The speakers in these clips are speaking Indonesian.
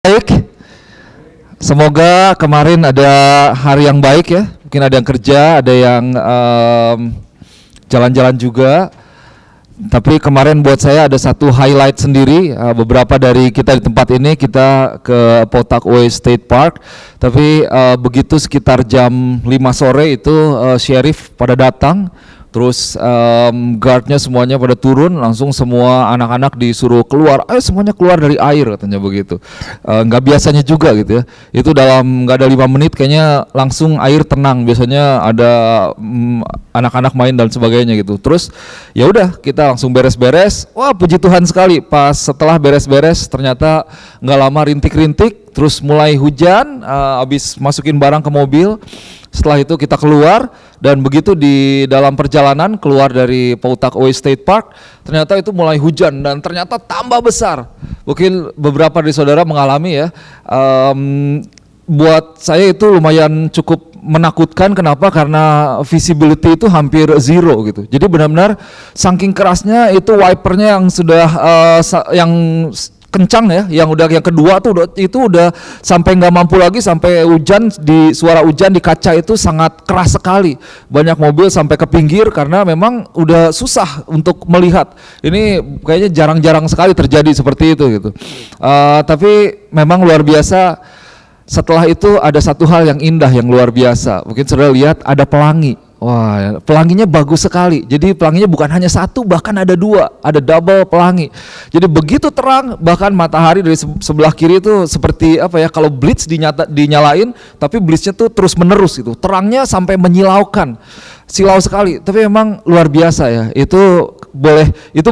Baik, semoga kemarin ada hari yang baik ya. Mungkin ada yang kerja, ada yang jalan-jalan juga. Tapi kemarin buat saya ada satu highlight sendiri. Beberapa dari kita di tempat ini kita ke Potakoway State Park. Tapi begitu sekitar jam 5 sore itu sheriff pada datang. Terus guardnya semuanya pada turun, langsung semua anak-anak disuruh keluar. Ayo semuanya keluar dari air, katanya begitu. Nggak biasanya juga gitu ya. Itu dalam nggak ada 5 menit kayaknya langsung air tenang. Biasanya ada anak-anak main dan sebagainya gitu. Terus ya udah kita langsung beres-beres. Wah puji Tuhan sekali. Pas setelah beres-beres ternyata nggak lama rintik-rintik. Terus mulai hujan. Habis masukin barang ke mobil. Setelah itu kita keluar dan begitu di dalam perjalanan keluar dari Potakoway State Park ternyata itu mulai hujan dan ternyata tambah besar. Mungkin beberapa dari saudara mengalami ya. Buat saya itu lumayan cukup menakutkan. Kenapa? Karena visibility itu hampir zero gitu. Jadi benar-benar saking kerasnya itu wipernya yang sudah yang kencang ya, yang kedua tuh udah sampai nggak mampu lagi, sampai hujan, di suara hujan di kaca itu sangat keras sekali. Banyak mobil sampai ke pinggir karena memang udah susah untuk melihat. Ini kayaknya jarang-jarang sekali terjadi seperti itu gitu. Tapi memang luar biasa. Setelah itu ada satu hal yang indah yang luar biasa. Mungkin saudara lihat ada pelangi. Wah, pelanginya bagus sekali. Jadi pelanginya bukan hanya satu, bahkan ada 2, ada double pelangi. Jadi begitu terang, bahkan matahari dari sebelah kiri itu seperti apa ya? Kalau blitz dinyalain, tapi blitznya tuh terus menerus gitu. Terangnya sampai menyilaukan, silau sekali. Tapi memang luar biasa ya. Itu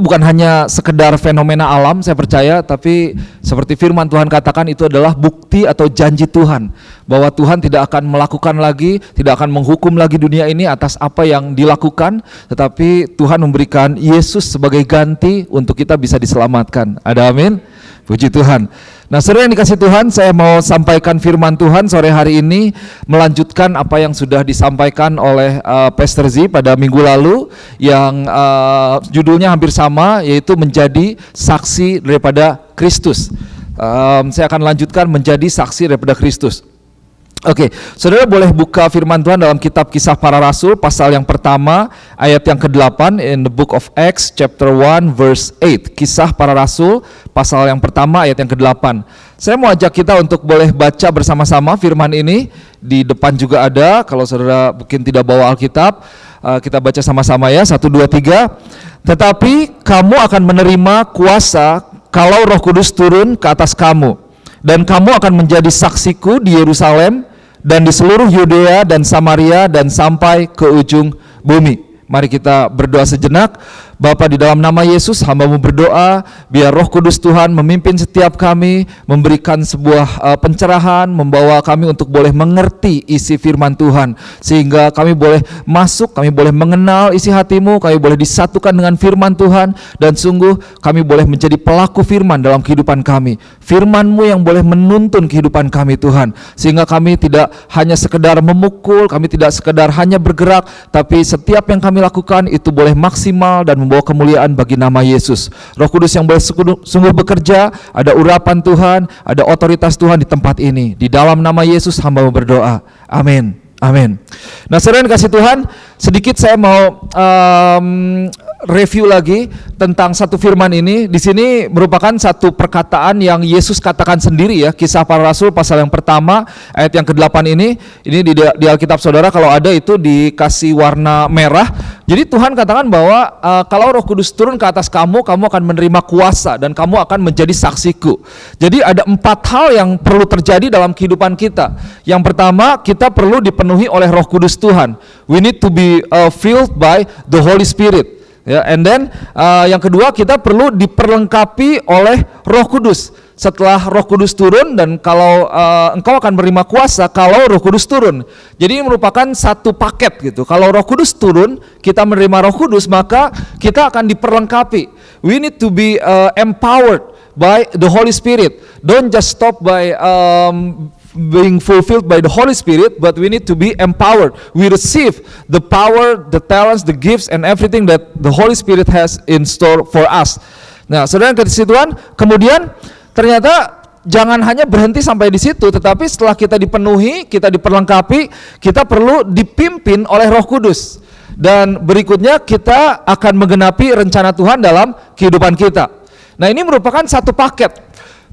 bukan hanya sekedar fenomena alam, saya percaya, tapi seperti firman Tuhan katakan itu adalah bukti atau janji Tuhan bahwa Tuhan tidak akan melakukan lagi, tidak akan menghukum lagi dunia ini atas apa yang dilakukan, tetapi Tuhan memberikan Yesus sebagai ganti untuk kita bisa diselamatkan. Ada amin? Puji Tuhan. Nah, saudara yang dikasih Tuhan, saya mau sampaikan firman Tuhan sore hari ini, melanjutkan apa yang sudah disampaikan oleh Pastor Z pada minggu lalu, yang judulnya hampir sama, yaitu menjadi saksi daripada Kristus. Saya akan lanjutkan menjadi saksi daripada Kristus. Oke, saudara boleh buka firman Tuhan dalam kitab Kisah Para Rasul pasal yang pertama ayat yang ke-8 in the book of Acts chapter 1 verse 8. Kisah Para Rasul pasal yang pertama ayat yang ke-8. Saya mau ajak kita untuk boleh baca bersama-sama firman ini. Di depan juga ada, kalau saudara mungkin tidak bawa Alkitab, kita baca sama-sama ya, 1, 2, 3. Tetapi kamu akan menerima kuasa kalau Roh Kudus turun ke atas kamu, dan kamu akan menjadi saksiku di Yerusalem dan di seluruh Yudea dan Samaria dan sampai ke ujung bumi. Mari kita berdoa sejenak. Bapa, di dalam nama Yesus hamba-Mu berdoa, biar Roh Kudus Tuhan memimpin setiap kami, memberikan sebuah pencerahan, membawa kami untuk boleh mengerti isi firman Tuhan, sehingga kami boleh masuk, kami boleh mengenal isi hati-Mu, kami boleh disatukan dengan firman Tuhan, dan sungguh kami boleh menjadi pelaku firman dalam kehidupan kami. Firman-Mu yang boleh menuntun kehidupan kami Tuhan, sehingga kami tidak hanya sekedar memukul, kami tidak sekedar hanya bergerak, tapi setiap yang kami lakukan itu boleh maksimal dan membawa kemuliaan bagi nama Yesus. Roh Kudus yang boleh sungguh bekerja, ada urapan Tuhan, ada otoritas Tuhan di tempat ini. Di dalam nama Yesus hamba berdoa. Amin. Amin. Nah, saudara yang kasih Tuhan, sedikit saya mau review lagi tentang satu firman ini. Di sini merupakan satu perkataan yang Yesus katakan sendiri ya. Kisah Para Rasul pasal yang pertama ayat yang ke-8 ini di Alkitab saudara kalau ada itu dikasih warna merah. Jadi Tuhan katakan bahwa kalau Roh Kudus turun ke atas kamu, kamu akan menerima kuasa dan kamu akan menjadi saksiku. Jadi ada 4 hal yang perlu terjadi dalam kehidupan kita. Yang pertama, kita perlu dipenuhi oleh Roh Kudus Tuhan. We need to be filled by the Holy Spirit. Ya, and then yang kedua, kita perlu diperlengkapi oleh Roh Kudus. Setelah Roh Kudus turun, dan kalau engkau akan menerima kuasa kalau Roh Kudus turun. Jadi ini merupakan satu paket gitu. Kalau Roh Kudus turun, kita menerima Roh Kudus, maka kita akan diperlengkapi. We need to be empowered by the Holy Spirit. Don't just stop by being fulfilled by the Holy Spirit, but we need to be empowered. We receive the power, the talents, the gifts, and everything that the Holy Spirit has in store for us. Nah, saudara yang kasih Tuhan, kemudian ternyata jangan hanya berhenti sampai di situ, tetapi setelah kita dipenuhi, kita diperlengkapi, kita perlu dipimpin oleh Roh Kudus. Dan berikutnya kita akan menggenapi rencana Tuhan dalam kehidupan kita. Nah, ini merupakan satu paket.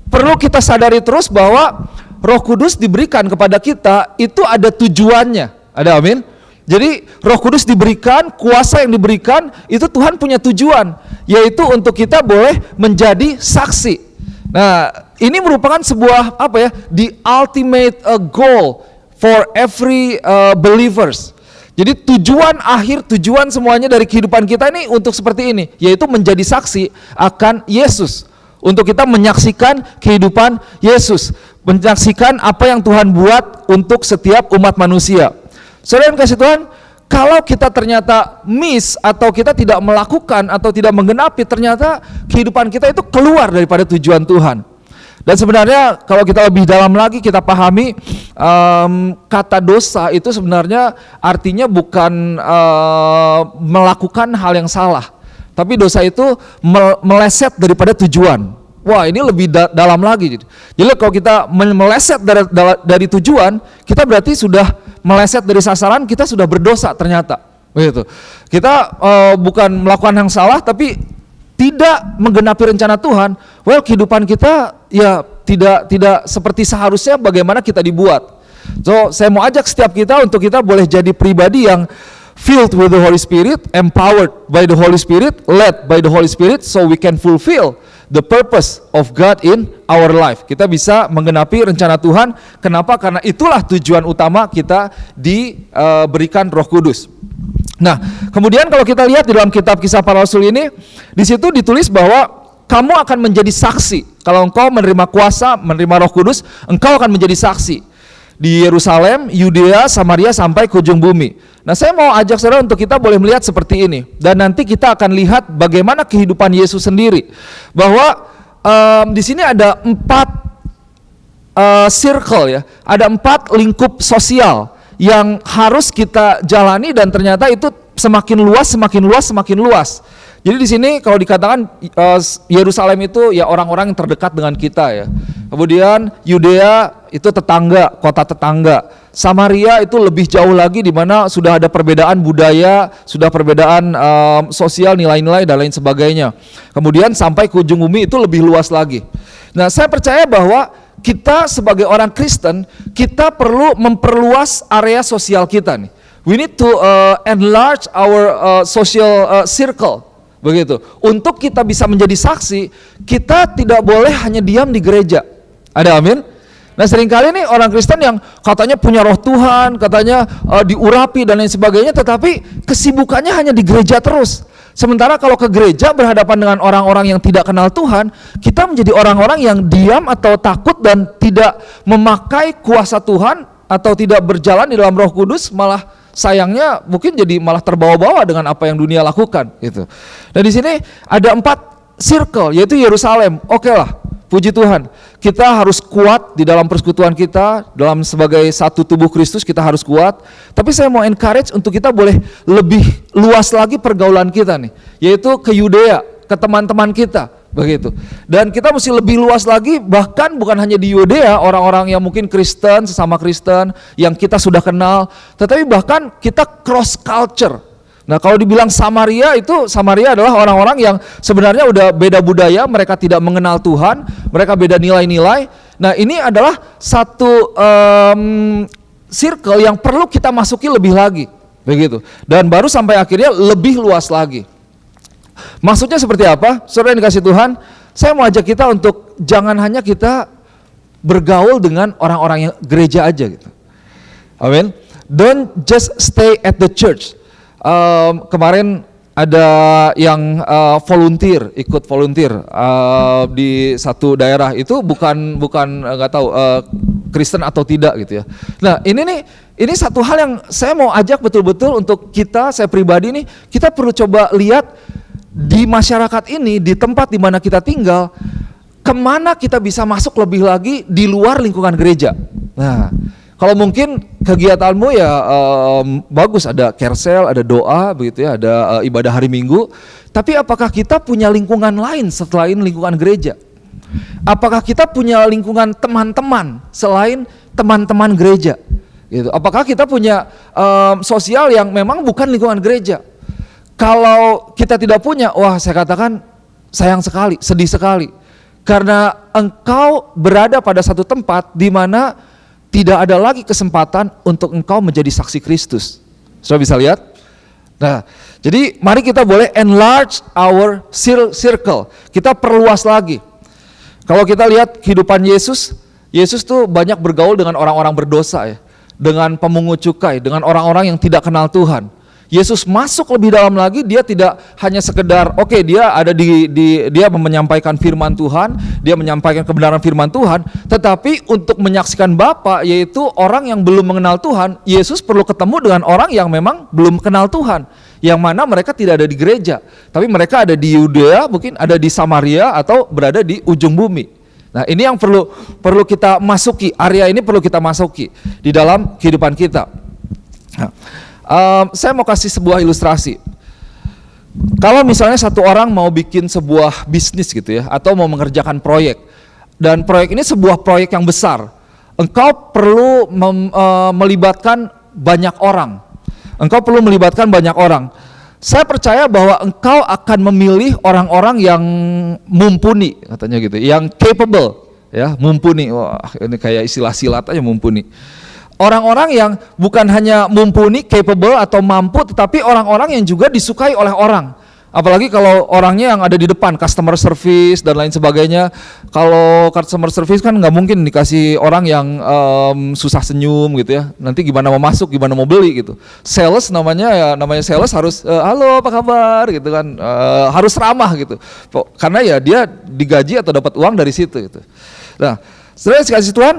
Perlu kita sadari terus bahwa Roh Kudus diberikan kepada kita itu ada tujuannya. Ada amin? Jadi Roh Kudus diberikan, kuasa yang diberikan itu Tuhan punya tujuan, yaitu untuk kita boleh menjadi saksi. Nah, ini merupakan sebuah the ultimate goal for every believers. Jadi tujuan akhir, tujuan semuanya dari kehidupan kita ini untuk seperti ini, yaitu menjadi saksi akan Yesus. Untuk kita menyaksikan kehidupan Yesus, menyaksikan apa yang Tuhan buat untuk setiap umat manusia. Saudara yang kasih Tuhan, kalau kita ternyata miss atau kita tidak melakukan atau tidak menggenapi, ternyata kehidupan kita itu keluar daripada tujuan Tuhan. Dan sebenarnya kalau kita lebih dalam lagi kita pahami kata dosa itu sebenarnya artinya bukan melakukan hal yang salah, tapi dosa itu meleset daripada tujuan. Wah, ini lebih dalam lagi. Jadi kalau kita meleset dari tujuan, kita berarti sudah meleset dari sasaran, kita sudah berdosa ternyata. Begitu. Kita bukan melakukan yang salah, tapi tidak menggenapi rencana Tuhan. Well, kehidupan kita ya tidak seperti seharusnya bagaimana kita dibuat. So, saya mau ajak setiap kita untuk kita boleh jadi pribadi yang filled with the Holy Spirit, empowered by the Holy Spirit, led by the Holy Spirit, so we can fulfill the purpose of God in our life. Kita bisa menggenapi rencana Tuhan. Kenapa? Karena itulah tujuan utama kita diberikan Roh Kudus. Nah, kemudian kalau kita lihat di dalam kitab Kisah Para Rasul ini, di situ ditulis bahwa kamu akan menjadi saksi. Kalau engkau menerima kuasa, menerima Roh Kudus, engkau akan menjadi saksi di Yerusalem, Yudea, Samaria sampai ke ujung bumi. Nah, saya mau ajak saudara untuk kita boleh melihat seperti ini, dan nanti kita akan lihat bagaimana kehidupan Yesus sendiri. Bahwa di sini ada 4 circle ya, ada 4 lingkup sosial yang harus kita jalani, dan ternyata itu semakin luas, semakin luas, semakin luas. Jadi di sini kalau dikatakan Yerusalem itu ya orang-orang yang terdekat dengan kita ya. Kemudian Yudea itu tetangga, kota tetangga. Samaria itu lebih jauh lagi, di mana sudah ada perbedaan budaya, sudah perbedaan sosial, nilai-nilai dan lain sebagainya. Kemudian sampai ke ujung bumi itu lebih luas lagi. Nah, saya percaya bahwa kita sebagai orang Kristen, kita perlu memperluas area sosial kita nih. We need to enlarge our social circle. Begitu. Untuk kita bisa menjadi saksi, kita tidak boleh hanya diam di gereja. Ada amin? Nah, seringkali nih orang Kristen yang katanya punya roh Tuhan, katanya diurapi dan lain sebagainya, tetapi kesibukannya hanya di gereja terus. Sementara kalau ke gereja berhadapan dengan orang-orang yang tidak kenal Tuhan, kita menjadi orang-orang yang diam atau takut dan tidak memakai kuasa Tuhan, atau tidak berjalan di dalam Roh Kudus, malah sayangnya mungkin jadi malah terbawa-bawa dengan apa yang dunia lakukan gitu. Dan di sini ada 4 circle, yaitu Yerusalem. Oke lah, puji Tuhan, kita harus kuat di dalam persekutuan kita, dalam sebagai satu tubuh Kristus kita harus kuat. Tapi saya mau encourage untuk kita boleh lebih luas lagi pergaulan kita nih, yaitu ke Yudea, ke teman-teman kita. Begitu. Dan kita mesti lebih luas lagi, bahkan bukan hanya di Yudea, orang-orang yang mungkin Kristen, sesama Kristen yang kita sudah kenal, tetapi bahkan kita cross culture. Nah, kalau dibilang Samaria, itu Samaria adalah orang-orang yang sebenarnya udah beda budaya, mereka tidak mengenal Tuhan, mereka beda nilai-nilai. Nah, ini adalah satu circle yang perlu kita masuki lebih lagi, begitu. Dan baru sampai akhirnya lebih luas lagi. Maksudnya seperti apa? Saudara yang dikasih Tuhan, saya mau ajak kita untuk jangan hanya kita bergaul dengan orang-orang yang gereja aja gitu. Amin. Don't just stay at the church. Kemarin ada yang ikut volunteer di satu daerah, itu bukan nggak tahu Kristen atau tidak gitu ya. Nah, ini satu hal yang saya mau ajak betul-betul untuk kita, saya pribadi nih, kita perlu coba lihat di masyarakat ini, di tempat di mana kita tinggal, kemana kita bisa masuk lebih lagi di luar lingkungan gereja. Nah, kalau mungkin kegiatanmu ya bagus, ada carousel, ada doa, begitu ya, ada ibadah hari Minggu. Tapi apakah kita punya lingkungan lain selain lingkungan gereja? Apakah kita punya lingkungan teman-teman selain teman-teman gereja? Gitu. Apakah kita punya sosial yang memang bukan lingkungan gereja? Kalau kita tidak punya, wah saya katakan sayang sekali, sedih sekali. Karena engkau berada pada satu tempat di mana tidak ada lagi kesempatan untuk engkau menjadi saksi Kristus. Sudah bisa lihat? Nah, jadi mari kita boleh enlarge our circle. Kita perluas lagi. Kalau kita lihat kehidupan Yesus, Yesus tuh banyak bergaul dengan orang-orang berdosa ya, dengan pemungut cukai, dengan orang-orang yang tidak kenal Tuhan. Yesus masuk lebih dalam lagi, dia tidak hanya sekedar dia ada dia menyampaikan firman Tuhan, dia menyampaikan kebenaran firman Tuhan, tetapi untuk menyaksikan Bapa, yaitu orang yang belum mengenal Tuhan, Yesus perlu ketemu dengan orang yang memang belum kenal Tuhan, yang mana mereka tidak ada di gereja, tapi mereka ada di Yudea, mungkin ada di Samaria atau berada di ujung bumi. Nah, ini yang perlu kita masuki, area ini perlu kita masuki di dalam kehidupan kita. Nah, saya mau kasih sebuah ilustrasi. Kalau misalnya satu orang mau bikin sebuah bisnis gitu ya, atau mau mengerjakan proyek, dan proyek ini sebuah proyek yang besar, engkau perlu melibatkan banyak orang. Engkau perlu melibatkan banyak orang. Saya percaya bahwa engkau akan memilih orang-orang yang mumpuni, katanya gitu, yang capable, ya, mumpuni. Wah, ini kayak istilah silat aja, mumpuni. Orang-orang yang bukan hanya mumpuni, capable atau mampu, tetapi orang-orang yang juga disukai oleh orang. Apalagi kalau orangnya yang ada di depan, customer service dan lain sebagainya. Kalau customer service kan nggak mungkin dikasih orang yang susah senyum gitu ya. Nanti gimana mau masuk, gimana mau beli gitu. Sales namanya sales harus halo apa kabar gitu kan, harus ramah gitu. Karena ya dia digaji atau dapat uang dari situ gitu. Nah, setelah dikasih Tuhan,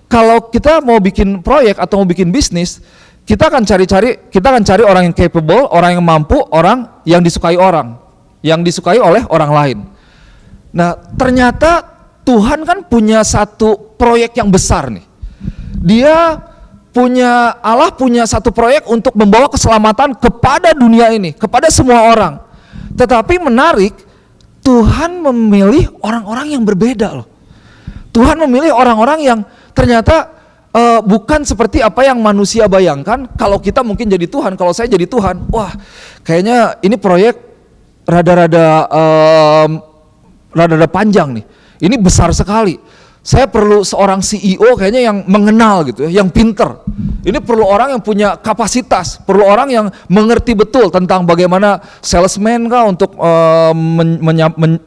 kalau kita mau bikin proyek atau mau bikin bisnis, kita akan cari orang yang capable, orang yang mampu, orang yang disukai oleh orang lain. Nah, ternyata Tuhan kan punya satu proyek yang besar nih. Allah punya satu proyek untuk membawa keselamatan kepada dunia ini, kepada semua orang. Tetapi menarik, Tuhan memilih orang-orang yang berbeda loh. Tuhan memilih orang-orang yang ternyata bukan seperti apa yang manusia bayangkan. Kalau kita mungkin jadi Tuhan, kalau saya jadi Tuhan, wah kayaknya ini proyek rada-rada panjang nih, ini besar sekali. Saya perlu seorang CEO kayaknya yang mengenal gitu ya, yang pinter. Ini perlu orang yang punya kapasitas, perlu orang yang mengerti betul tentang bagaimana salesman kah untuk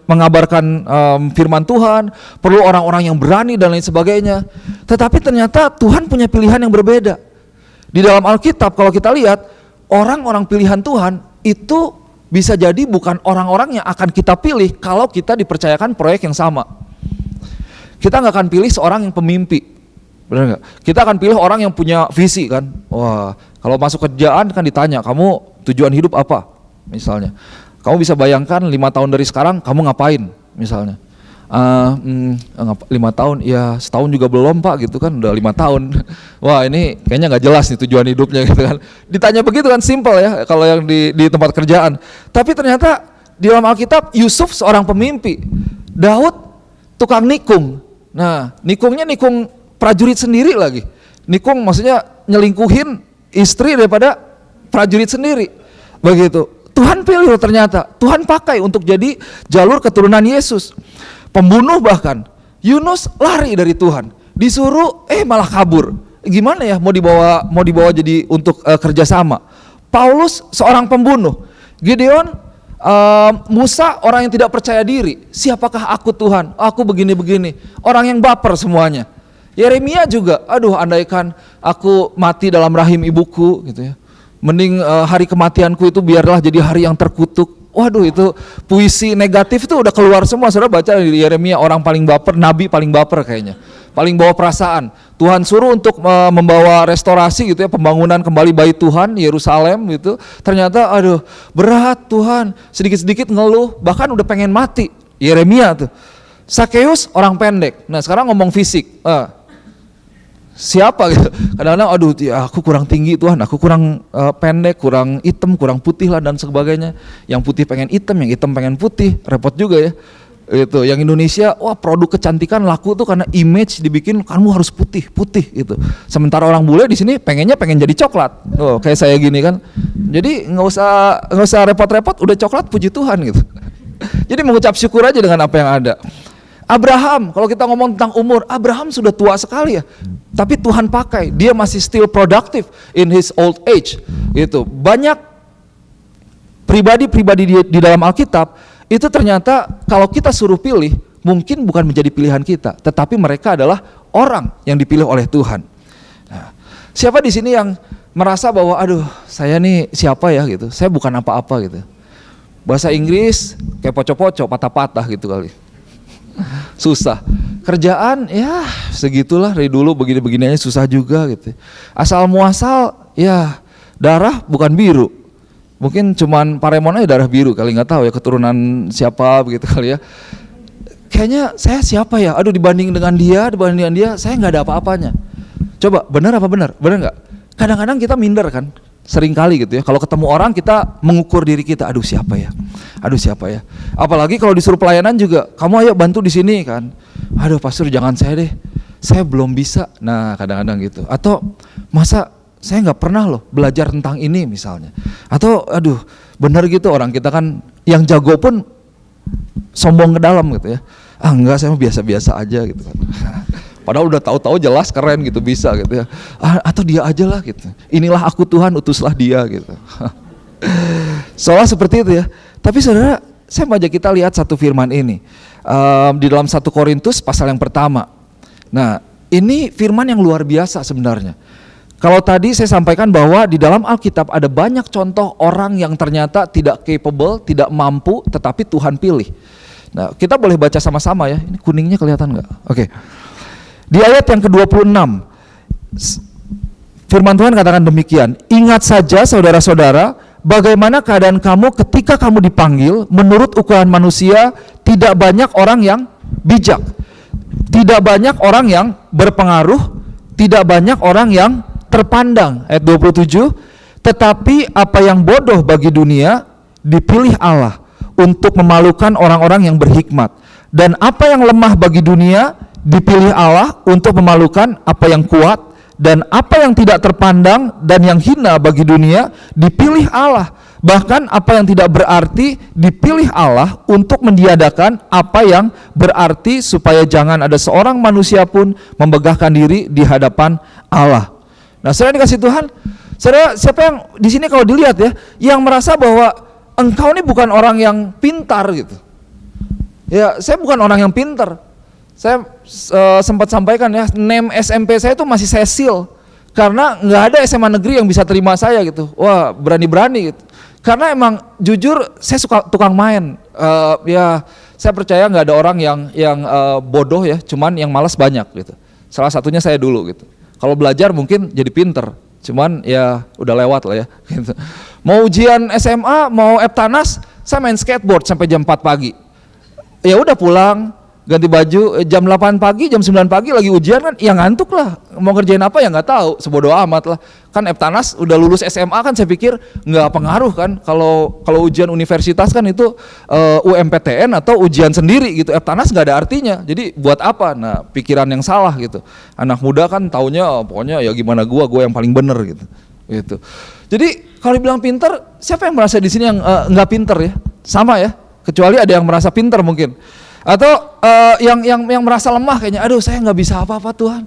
mengabarkan firman Tuhan, perlu orang-orang yang berani dan lain sebagainya. Tetapi ternyata Tuhan punya pilihan yang berbeda. Di dalam Alkitab kalau kita lihat, orang-orang pilihan Tuhan itu bisa jadi bukan orang-orang yang akan kita pilih kalau kita dipercayakan proyek yang sama. Kita nggak akan pilih seorang yang pemimpi, benar nggak? Kita akan pilih orang yang punya visi kan. Wah, kalau masuk kerjaan kan ditanya, kamu tujuan hidup apa? Misalnya, kamu bisa bayangkan 5 tahun dari sekarang kamu ngapain? Misalnya, 5 tahun, ya setahun juga belum pak, gitu kan, udah 5 tahun. Wah ini kayaknya nggak jelas nih tujuan hidupnya gitu kan. Ditanya begitu kan simple ya, kalau yang di tempat kerjaan. Tapi ternyata di dalam Alkitab Yusuf seorang pemimpi, Daud tukang nikung. Nah, nikungnya nikung prajurit sendiri lagi. Nikung maksudnya nyelingkuhin istri daripada prajurit sendiri. Begitu. Tuhan pilih ternyata. Tuhan pakai untuk jadi jalur keturunan Yesus. Pembunuh bahkan. Yunus lari dari Tuhan. Disuruh malah kabur. Gimana ya mau dibawa jadi untuk kerjasama. Paulus seorang pembunuh. Gideon Musa orang yang tidak percaya diri. Siapakah aku Tuhan? Aku begini-begini. Orang yang baper semuanya. Yeremia juga, aduh andaikan aku mati dalam rahim ibuku gitu ya. Mending hari kematianku itu biarlah jadi hari yang terkutuk. Waduh itu puisi negatif itu udah keluar semua. Saudara baca di Yeremia, orang paling baper, nabi paling baper kayaknya. Paling bawa perasaan. Tuhan suruh untuk membawa restorasi gitu ya, pembangunan kembali bait Tuhan Yerusalem gitu. Ternyata aduh berat Tuhan, sedikit-sedikit ngeluh, bahkan udah pengen mati. Yeremia tuh. Sakeus orang pendek. Nah sekarang ngomong fisik. Siapa gitu? Kadang-kadang aduh ya, aku kurang tinggi Tuhan, aku kurang pendek, kurang hitam, kurang putih lah dan sebagainya. Yang putih pengen hitam, yang hitam pengen putih, repot juga ya. Itu yang Indonesia, wah produk kecantikan laku tuh karena image dibikin kamu harus putih gitu. Sementara orang bule di sini pengen jadi coklat. Oh, kayak saya gini kan. Jadi nggak usah repot-repot, udah coklat puji Tuhan gitu. Jadi mengucap syukur aja dengan apa yang ada. Abraham, kalau kita ngomong tentang umur, Abraham sudah tua sekali ya. Tapi Tuhan pakai, dia masih still productive in his old age. Itu banyak pribadi-pribadi di dalam Alkitab itu ternyata kalau kita suruh pilih, mungkin bukan menjadi pilihan kita, tetapi mereka adalah orang yang dipilih oleh Tuhan. Nah, siapa di sini yang merasa bahwa aduh saya nih siapa ya gitu, saya bukan apa-apa gitu. Bahasa Inggris kayak poco-poco, patah-patah gitu kali. Susah. Kerjaan ya segitulah dari dulu begini-begini aja susah juga gitu. Asal muasal ya darah bukan biru. Mungkin cuman Paremon aja darah biru kali, nggak tahu ya keturunan siapa begitu kali ya. Kayaknya saya siapa ya? Aduh dibanding dengan dia saya nggak ada apa-apanya. Coba benar apa benar? Benar nggak? Kadang-kadang kita minder kan, sering kali gitu ya. Kalau ketemu orang kita mengukur diri kita, aduh siapa ya? Apalagi kalau disuruh pelayanan juga, kamu ayo bantu di sini kan. Aduh pastor jangan saya deh, saya belum bisa. Nah kadang-kadang gitu. Atau masa saya nggak pernah loh belajar tentang ini misalnya. Atau aduh benar gitu, orang kita kan yang jago pun sombong ke dalam gitu ya. Enggak, saya biasa-biasa aja gitu kan. Padahal udah tahu-tahu jelas keren gitu bisa gitu ya. Atau dia aja lah gitu. Inilah aku Tuhan, utuslah dia gitu. Soalnya seperti itu ya. Tapi saudara, saya mau ajak kita lihat satu firman ini di dalam 1 Korintus pasal yang pertama. Nah ini firman yang luar biasa sebenarnya. Kalau tadi saya sampaikan bahwa di dalam Alkitab ada banyak contoh orang yang ternyata tidak capable, tidak mampu, tetapi Tuhan pilih. Nah, kita boleh baca sama-sama ya. Ini kuningnya kelihatan nggak? Oke. Di ayat yang ke-26, firman Tuhan katakan demikian. Ingat saja saudara-saudara, bagaimana keadaan kamu ketika kamu dipanggil, menurut ukuran manusia, tidak banyak orang yang bijak, tidak banyak orang yang berpengaruh, tidak banyak orang yang terpandang. Ayat 27, tetapi apa yang bodoh bagi dunia dipilih Allah untuk memalukan orang-orang yang berhikmat, dan apa yang lemah bagi dunia dipilih Allah untuk memalukan apa yang kuat, dan apa yang tidak terpandang dan yang hina bagi dunia dipilih Allah, bahkan apa yang tidak berarti dipilih Allah untuk mendiadakan apa yang berarti, supaya jangan ada seorang manusia pun membegahkan diri di hadapan Allah. Nah, saudara dikasih Tuhan, saudara siapa yang di sini kalau dilihat ya, yang merasa bahwa engkau ini bukan orang yang pintar gitu. Ya, saya bukan orang yang pintar. Saya sempat sampaikan ya, name SMP saya itu masih Cecil, karena nggak ada SMA negeri yang bisa terima saya gitu. Wah, berani-berani gitu. Karena emang jujur saya suka tukang main. Ya, saya percaya nggak ada orang yang bodoh ya, cuman yang malas banyak gitu. Salah satunya saya dulu gitu. Kalau belajar mungkin jadi pinter, cuman ya udah lewat lah ya. Gitu. Mau ujian SMA, mau Eptanas, saya main skateboard sampai jam 4 pagi. Ya udah pulang, ganti baju, jam 8 pagi, jam 9 pagi lagi ujian kan, ya ngantuk lah. Mau ngerjain apa ya nggak tahu, sebodoh amat lah. Kan Eptanas udah lulus SMA kan, saya pikir nggak pengaruh kan. Kalau ujian universitas kan itu UMPTN atau ujian sendiri gitu. Eptanas nggak ada artinya. Jadi buat apa? Nah, pikiran yang salah gitu. Anak muda kan taunya pokoknya ya gimana gua yang paling bener gitu. Gitu. Jadi kalau dibilang pinter, siapa yang merasa di sini yang nggak pinter ya? Sama ya. Kecuali ada yang merasa pinter mungkin. Atau yang merasa lemah kayaknya, aduh saya nggak bisa apa-apa Tuhan,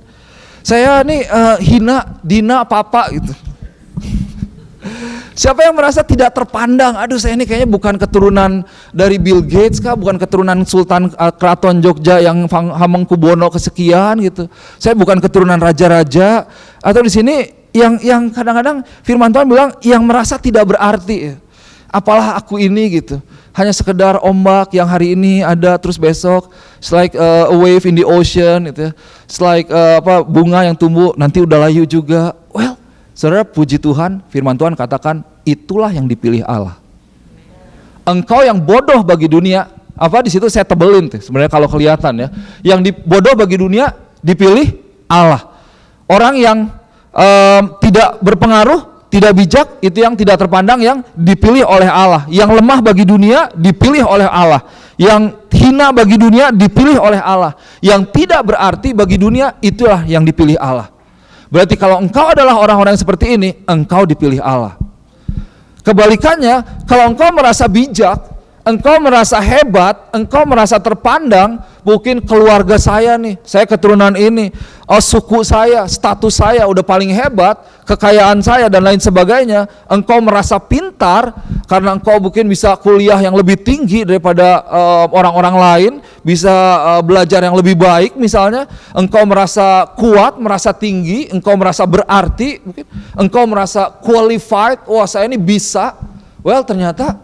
saya nih hina, dina, papa gitu. Siapa yang merasa tidak terpandang, aduh saya ini kayaknya bukan keturunan dari Bill Gates kah, bukan keturunan Sultan Keraton Jogja yang Hamengkubuwono kesekian gitu. Saya bukan keturunan raja-raja. Atau di sini yang kadang-kadang firman Tuhan bilang yang merasa tidak berarti. Apalah aku ini gitu. Hanya sekedar ombak yang hari ini ada terus besok, it's like a wave in the ocean gitu ya. It's like bunga yang tumbuh nanti udah layu juga. Well, saudara, puji Tuhan, firman Tuhan katakan itulah yang dipilih Allah. Engkau yang bodoh bagi dunia, di situ saya tebelin tuh sebenarnya kalau kelihatan ya. Yang bodoh bagi dunia dipilih Allah. Orang yang tidak berpengaruh, tidak bijak, itu yang tidak terpandang yang dipilih oleh Allah. Yang lemah bagi dunia dipilih oleh Allah. yang hina bagi dunia dipilih oleh Allah. Yang tidak berarti bagi dunia, itulah yang dipilih Allah. Berarti kalau engkau adalah orang-orang yang seperti ini, engkau dipilih Allah. Kebalikannya, kalau engkau merasa bijak, engkau merasa hebat, engkau merasa terpandang, mungkin keluarga saya nih, saya keturunan ini, suku saya, status saya udah paling hebat, kekayaan saya dan lain sebagainya, engkau merasa pintar karena engkau mungkin bisa kuliah yang lebih tinggi daripada orang-orang lain, bisa belajar yang lebih baik misalnya, engkau merasa kuat, merasa tinggi, engkau merasa berarti, mungkin engkau merasa qualified, wah saya ini bisa. Well, ternyata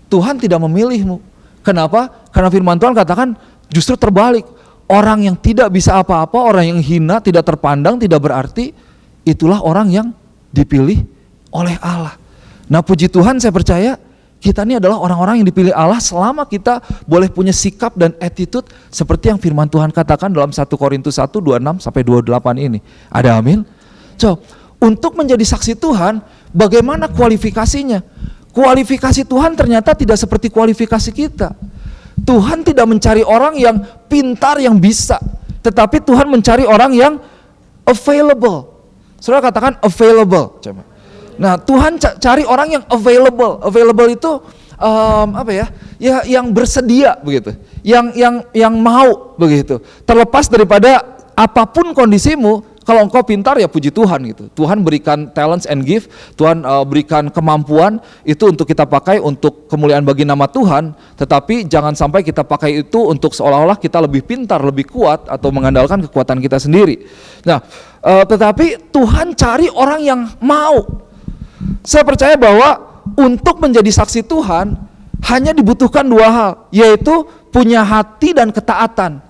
Tuhan tidak memilihmu. Kenapa? Karena firman Tuhan katakan justru terbalik. Orang yang tidak bisa apa-apa, orang yang hina, tidak terpandang, tidak berarti, itulah orang yang dipilih oleh Allah. Nah, puji Tuhan, saya percaya kita ini adalah orang-orang yang dipilih Allah selama kita boleh punya sikap dan attitude seperti yang firman Tuhan katakan dalam 1 Korintus 1, 26 sampai 28 ini. Ada amin? So, untuk menjadi saksi Tuhan, bagaimana kualifikasinya? Kualifikasi Tuhan ternyata tidak seperti kualifikasi kita. Tuhan tidak mencari orang yang pintar, yang bisa, tetapi Tuhan mencari orang yang available. Saudara katakan available. Nah, Tuhan cari orang yang available. Available itu apa ya? Ya yang bersedia begitu. Yang mau begitu. Terlepas daripada apapun kondisimu, kalau engkau pintar ya puji Tuhan gitu. Tuhan berikan talents and gift, Tuhan berikan kemampuan itu untuk kita pakai untuk kemuliaan bagi nama Tuhan. Tetapi jangan sampai kita pakai itu untuk seolah-olah kita lebih pintar, lebih kuat atau mengandalkan kekuatan kita sendiri. Nah, tetapi Tuhan cari orang yang mau. Saya percaya bahwa untuk menjadi saksi Tuhan hanya dibutuhkan dua hal, yaitu punya hati dan ketaatan.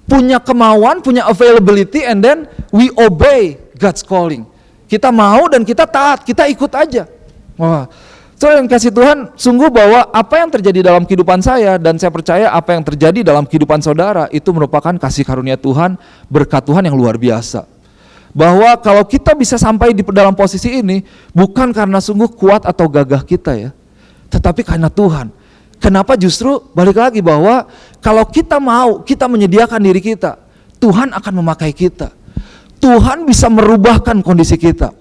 Punya kemauan, punya availability, and then we obey God's calling. Kita mau dan kita taat, kita ikut aja. Wah, so yang kasih Tuhan, sungguh bahwa apa yang terjadi dalam kehidupan saya, dan saya percaya apa yang terjadi dalam kehidupan saudara, itu merupakan kasih karunia Tuhan, berkat Tuhan yang luar biasa. Bahwa kalau kita bisa sampai di dalam posisi ini, bukan karena sungguh kuat atau gagah kita ya, tetapi karena Tuhan. Kenapa justru balik lagi bahwa kalau kita mau, kita menyediakan diri kita, Tuhan akan memakai kita. Tuhan bisa merubahkan kondisi kita.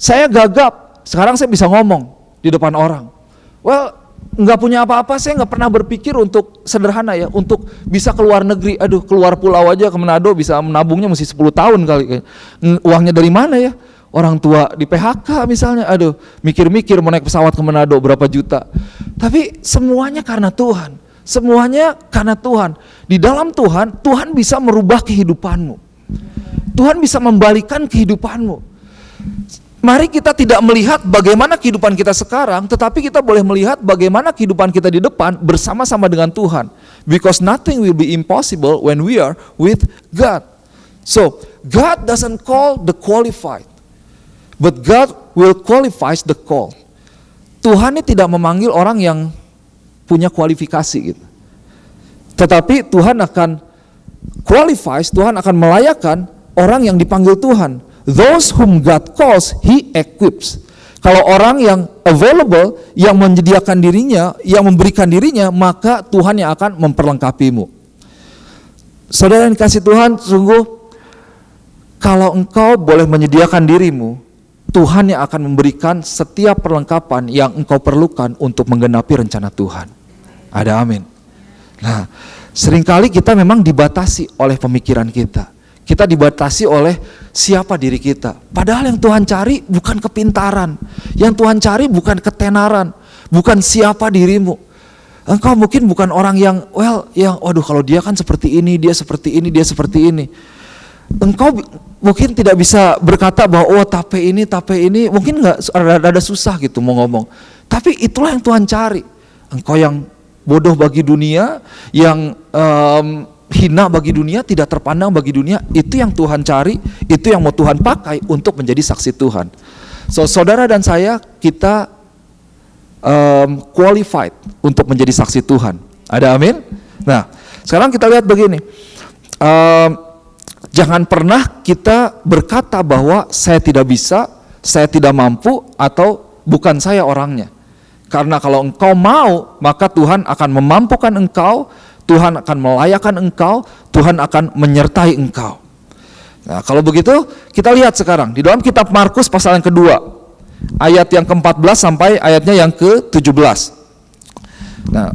Saya gagap, sekarang saya bisa ngomong di depan orang. Well, nggak punya apa-apa, saya nggak pernah berpikir untuk sederhana ya, untuk bisa keluar negeri. Aduh, keluar pulau aja ke Manado bisa menabungnya mesti 10 tahun kali. Uangnya dari mana ya? Orang tua di PHK misalnya, aduh mikir-mikir mau naik pesawat ke Manado berapa juta. Tapi semuanya karena Tuhan, semuanya karena Tuhan. Di dalam Tuhan, Tuhan bisa merubah kehidupanmu. Tuhan bisa membalikan kehidupanmu. Mari kita tidak melihat bagaimana kehidupan kita sekarang, tetapi kita boleh melihat bagaimana kehidupan kita di depan bersama-sama dengan Tuhan. Because nothing will be impossible when we are with God. So, God doesn't call the qualified, but God will qualifies the call. Tuhan ini tidak memanggil orang yang punya kualifikasi gitu. Tetapi Tuhan akan qualifies, Tuhan akan melayakan orang yang dipanggil Tuhan. Those whom God calls, He equips. Kalau orang yang available, yang menyediakan dirinya, yang memberikan dirinya, maka Tuhan yang akan memperlengkapimu. Saudara yang dikasih Tuhan, sungguh kalau engkau boleh menyediakan dirimu, Tuhan yang akan memberikan setiap perlengkapan yang engkau perlukan untuk menggenapi rencana Tuhan. Ada amin. Nah, seringkali kita memang dibatasi oleh pemikiran kita. Kita dibatasi oleh siapa diri kita. Padahal yang Tuhan cari bukan kepintaran. Yang Tuhan cari bukan ketenaran. Bukan siapa dirimu. Engkau mungkin bukan orang yang, waduh kalau dia kan seperti ini, dia seperti ini, dia seperti ini. Engkau mungkin tidak bisa berkata bahwa tape ini, mungkin nggak ada susah gitu mau ngomong. Tapi itulah yang Tuhan cari. Engkau yang bodoh bagi dunia, yang hina bagi dunia, tidak terpandang bagi dunia, itu yang Tuhan cari, itu yang mau Tuhan pakai untuk menjadi saksi Tuhan. So saudara dan saya, kita qualified untuk menjadi saksi Tuhan. Ada amin? Nah, sekarang kita lihat begini. Jangan pernah kita berkata bahwa saya tidak bisa, saya tidak mampu, atau bukan saya orangnya. Karena kalau engkau mau, maka Tuhan akan memampukan engkau, Tuhan akan melayakkan engkau, Tuhan akan menyertai engkau. Nah, kalau begitu kita lihat sekarang di dalam kitab Markus pasal yang kedua, ayat yang ke-14 sampai ayatnya yang ke-17. Nah,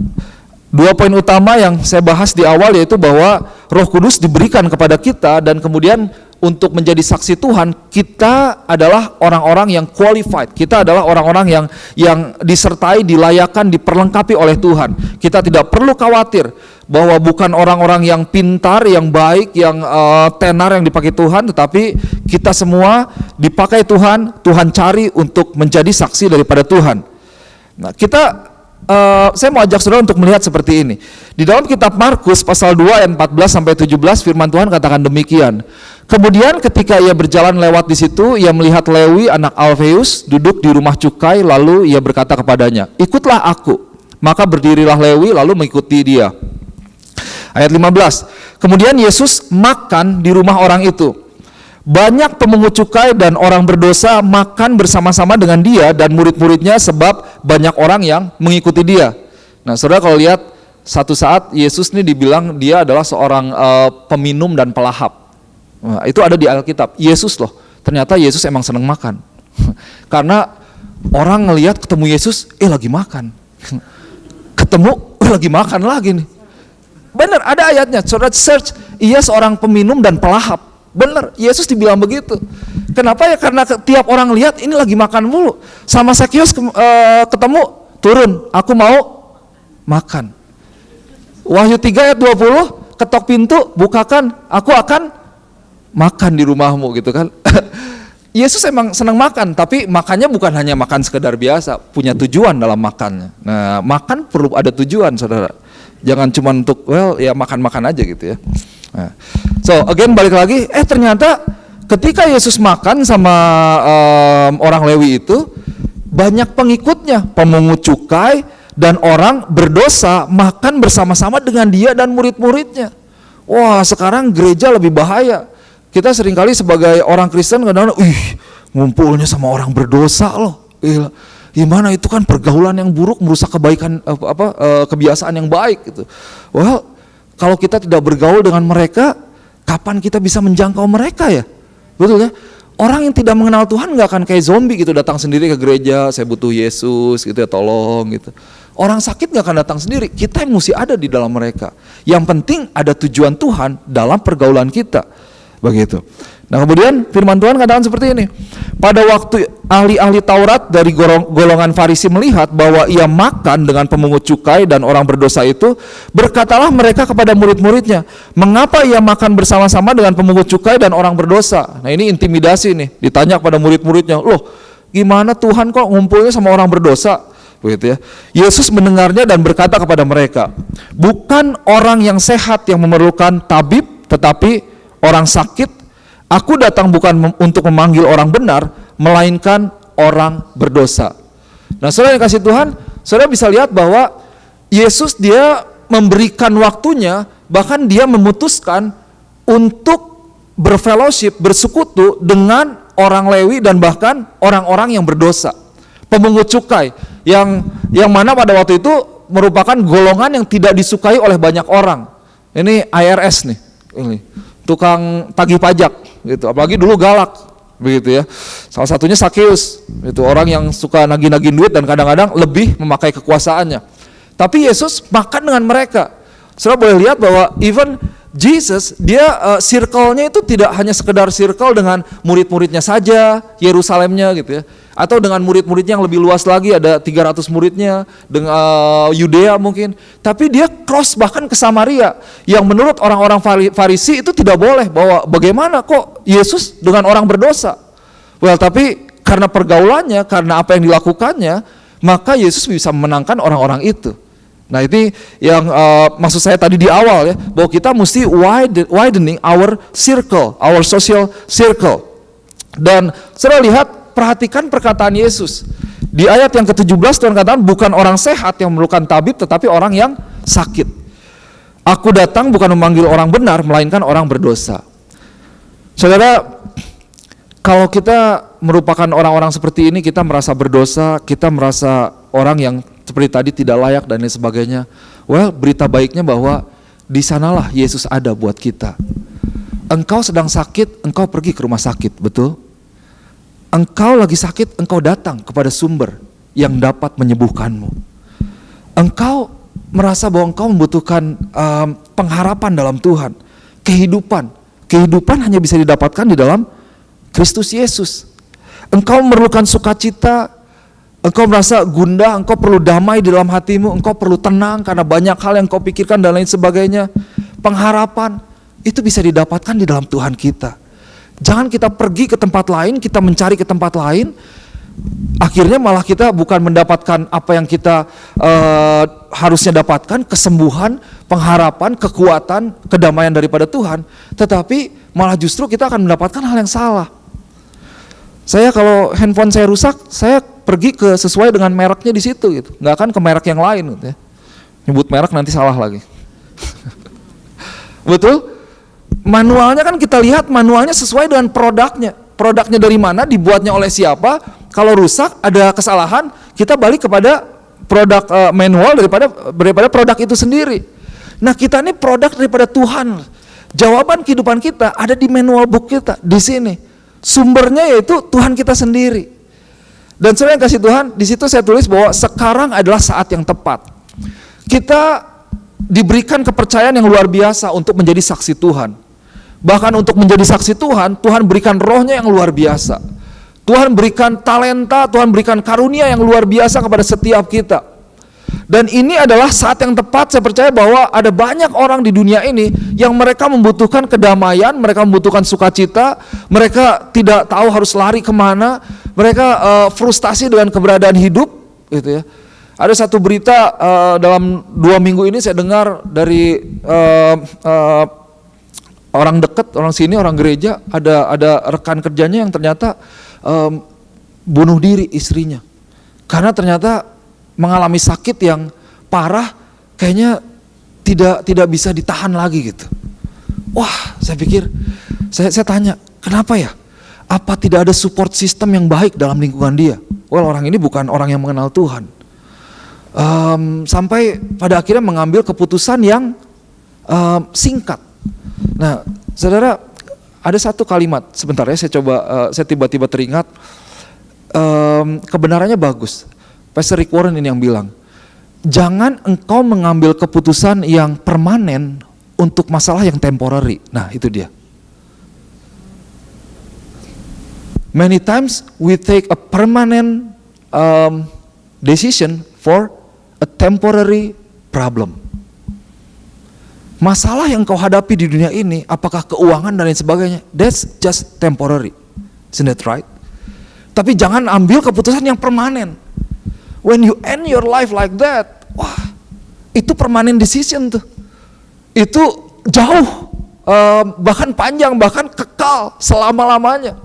dua poin utama yang saya bahas di awal yaitu bahwa Roh Kudus diberikan kepada kita, dan kemudian untuk menjadi saksi Tuhan, kita adalah orang-orang yang qualified. Kita adalah orang-orang yang disertai, dilayakkan, diperlengkapi oleh Tuhan. Kita tidak perlu khawatir bahwa bukan orang-orang yang pintar, yang baik, yang tenar yang dipakai Tuhan, tetapi kita semua dipakai Tuhan. Tuhan cari untuk menjadi saksi daripada Tuhan. Nah, saya mau ajak saudara untuk melihat seperti ini. Di dalam kitab Markus pasal 2 ayat 14 sampai 17 firman Tuhan katakan demikian. Kemudian ketika ia berjalan lewat di situ, ia melihat Lewi anak Alfeus duduk di rumah cukai, lalu ia berkata kepadanya, "Ikutlah aku." Maka berdirilah Lewi lalu mengikuti dia. Ayat 15. Kemudian Yesus makan di rumah orang itu. Banyak pemungut cukai dan orang berdosa makan bersama-sama dengan dia dan murid-muridnya, sebab banyak orang yang mengikuti dia. Nah, saudara kalau lihat, satu saat Yesus ini dibilang dia adalah seorang peminum dan pelahap. Nah, itu ada di Alkitab. Yesus loh, ternyata Yesus emang senang makan. Karena orang ngelihat ketemu Yesus, lagi makan. Ketemu, lagi makan lagi nih. Benar, ada ayatnya. Saudara search, ia seorang peminum dan pelahap. Benar, Yesus dibilang begitu. Kenapa ya? Karena tiap orang lihat ini lagi makan mulu. Sama Sakius ketemu, turun, aku mau makan. Wahyu 3 ayat 20, ketok pintu, bukakan, aku akan makan di rumahmu, gitu kan. Yesus emang senang makan, tapi makannya bukan hanya makan sekedar biasa, punya tujuan dalam makannya. Nah, makan perlu ada tujuan, saudara. Jangan cuma untuk makan-makan aja gitu ya. Nah, so again balik lagi, ternyata ketika Yesus makan sama orang Lewi itu, banyak pengikutnya, pemungut cukai dan orang berdosa makan bersama-sama dengan dia dan murid-muridnya. Wah, sekarang gereja lebih bahaya. Kita seringkali sebagai orang Kristen kadang-kadang, ngumpulnya sama orang berdosa loh. Gimana itu kan pergaulan yang buruk, merusak kebaikan kebiasaan yang baik gitu. Well, kalau kita tidak bergaul dengan mereka, kapan kita bisa menjangkau mereka ya? Betul ya? Orang yang tidak mengenal Tuhan nggak akan kayak zombie gitu datang sendiri ke gereja, saya butuh Yesus gitu ya, tolong gitu. Orang sakit nggak akan datang sendiri, kita yang mesti ada di dalam mereka. Yang penting ada tujuan Tuhan dalam pergaulan kita. Begitu. Nah, kemudian firman Tuhan katakan seperti ini. Pada waktu ahli-ahli Taurat dari golongan Farisi melihat bahwa ia makan dengan pemungut cukai dan orang berdosa itu, berkatalah mereka kepada murid-muridnya, "Mengapa ia makan bersama-sama dengan pemungut cukai dan orang berdosa?" Nah, ini intimidasi nih, ditanya kepada murid-muridnya. "Loh, gimana Tuhan kok ngumpulnya sama orang berdosa?" Begitu ya. Yesus mendengarnya dan berkata kepada mereka, "Bukan orang yang sehat yang memerlukan tabib, tetapi orang sakit. Aku datang bukan untuk memanggil orang benar, melainkan orang berdosa." Nah, saudara yang kasih Tuhan, saudara bisa lihat bahwa Yesus dia memberikan waktunya, bahkan dia memutuskan untuk berfellowship, bersekutu dengan orang Lewi dan bahkan orang-orang yang berdosa. Pemungut cukai yang mana pada waktu itu merupakan golongan yang tidak disukai oleh banyak orang. Ini IRS nih. Ini tukang tagih pajak gitu, apalagi dulu galak begitu ya. Salah satunya Sakius, itu orang yang suka nagih-nagih duit dan kadang-kadang lebih memakai kekuasaannya. Tapi Yesus makan dengan mereka. Saudara boleh lihat bahwa even Jesus dia circle-nya itu tidak hanya sekedar circle dengan murid-muridnya saja, Yerusalemnya gitu ya. Atau dengan murid-muridnya yang lebih luas lagi, ada 300 muridnya, dengan Yudea mungkin. Tapi dia cross bahkan ke Samaria, yang menurut orang-orang Farisi itu tidak boleh, bahwa bagaimana kok Yesus dengan orang berdosa. Well, tapi karena pergaulannya, karena apa yang dilakukannya, maka Yesus bisa memenangkan orang-orang itu. Nah, ini yang maksud saya tadi di awal ya, bahwa kita mesti widening our circle, our social circle. Dan saudara lihat, perhatikan perkataan Yesus. Di ayat yang ke-17 Tuhan katakan, bukan orang sehat yang memerlukan tabib, tetapi orang yang sakit. Aku datang bukan memanggil orang benar, melainkan orang berdosa. Saudara, kalau kita merupakan orang-orang seperti ini, kita merasa berdosa, kita merasa orang yang seperti tadi tidak layak dan lain sebagainya. Well, berita baiknya bahwa di sanalah Yesus ada buat kita. Engkau sedang sakit, engkau pergi ke rumah sakit, betul? Engkau lagi sakit, engkau datang kepada sumber yang dapat menyembuhkanmu. Engkau merasa bahwa engkau membutuhkan pengharapan dalam Tuhan, kehidupan. Kehidupan hanya bisa didapatkan di dalam Kristus Yesus. Engkau memerlukan sukacita, engkau merasa gundah, engkau perlu damai di dalam hatimu, engkau perlu tenang karena banyak hal yang engkau pikirkan dan lain sebagainya. Pengharapan itu bisa didapatkan di dalam Tuhan kita. Jangan kita pergi ke tempat lain, kita mencari ke tempat lain, akhirnya malah kita bukan mendapatkan apa yang kita harusnya dapatkan, kesembuhan, pengharapan, kekuatan, kedamaian daripada Tuhan, tetapi malah justru kita akan mendapatkan hal yang salah. Saya kalau handphone saya rusak, saya pergi ke sesuai dengan mereknya di situ gitu, nggak akan ke merek yang lain gitu ya. Nyebut merek nanti salah lagi. Betul? Manualnya kan kita lihat manualnya sesuai dengan produknya. Produknya dari mana, dibuatnya oleh siapa. Kalau rusak, ada kesalahan, kita balik kepada produk manual daripada produk itu sendiri. Nah, kita ini produk daripada Tuhan. Jawaban kehidupan kita ada di manual book kita, di sini. Sumbernya yaitu Tuhan kita sendiri. Dan saya yang kasih Tuhan, di situ saya tulis bahwa sekarang adalah saat yang tepat. Kita diberikan kepercayaan yang luar biasa untuk menjadi saksi Tuhan. Bahkan untuk menjadi saksi Tuhan, Tuhan berikan rohnya yang luar biasa. Tuhan berikan talenta, Tuhan berikan karunia yang luar biasa kepada setiap kita. Dan ini adalah saat yang tepat, saya percaya bahwa ada banyak orang di dunia ini yang mereka membutuhkan kedamaian, mereka membutuhkan sukacita, mereka tidak tahu harus lari kemana, mereka frustasi dengan keberadaan hidup, gitu ya. Ada satu berita dalam 2 minggu ini saya dengar dari orang dekat, orang sini, orang gereja, ada rekan kerjanya yang ternyata bunuh diri istrinya. Karena ternyata mengalami sakit yang parah, kayaknya tidak bisa ditahan lagi gitu. Wah, saya pikir, saya tanya, kenapa ya? Apa tidak ada support system yang baik dalam lingkungan dia? Well, orang ini bukan orang yang mengenal Tuhan. Sampai pada akhirnya mengambil keputusan yang singkat. Nah, saudara, ada satu kalimat, sebentar ya, saya tiba-tiba teringat, kebenarannya bagus. Pastor Rick Warren ini yang bilang, jangan engkau mengambil keputusan yang permanen untuk masalah yang temporary. Nah, itu dia. Many times we take a permanent decision for a temporary problem. Masalah yang kau hadapi di dunia ini, apakah keuangan dan lain sebagainya, that's just temporary, isn't that right? Tapi jangan ambil keputusan yang permanen. When you end your life like that, wah, itu permanent decision tuh. Itu jauh, bahkan panjang, bahkan kekal selama-lamanya.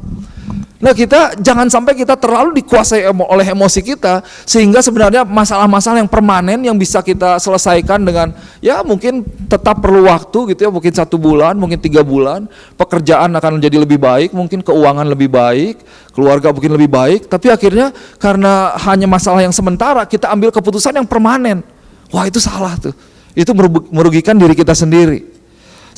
Nah, kita jangan sampai kita terlalu dikuasai oleh emosi kita, sehingga sebenarnya masalah-masalah yang permanen yang bisa kita selesaikan dengan, ya mungkin tetap perlu waktu gitu ya, mungkin 1 bulan, mungkin 3 bulan, pekerjaan akan menjadi lebih baik, mungkin keuangan lebih baik, keluarga mungkin lebih baik, tapi akhirnya karena hanya masalah yang sementara, kita ambil keputusan yang permanen. Wah, itu salah tuh, itu merugikan diri kita sendiri.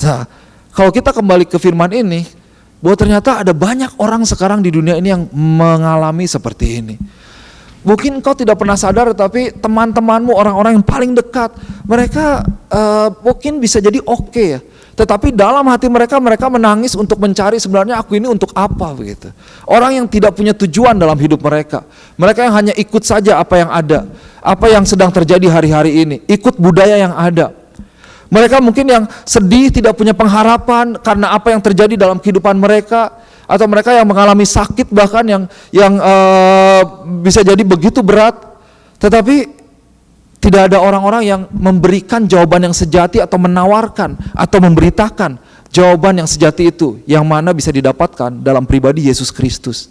Nah, kalau kita kembali ke firman ini, bahwa ternyata ada banyak orang sekarang di dunia ini yang mengalami seperti ini. Mungkin kau tidak pernah sadar, tapi teman-temanmu, orang-orang yang paling dekat, mereka mungkin bisa jadi oke ya, tetapi dalam hati mereka menangis untuk mencari sebenarnya aku ini untuk apa begitu. Orang yang tidak punya tujuan dalam hidup mereka yang hanya ikut saja apa yang ada, apa yang sedang terjadi hari-hari ini, ikut budaya yang ada. Mereka mungkin yang sedih, tidak punya pengharapan karena apa yang terjadi dalam kehidupan mereka, atau mereka yang mengalami sakit bahkan yang bisa jadi begitu berat, tetapi tidak ada orang-orang yang memberikan jawaban yang sejati atau menawarkan atau memberitakan jawaban yang sejati itu, yang mana bisa didapatkan dalam pribadi Yesus Kristus.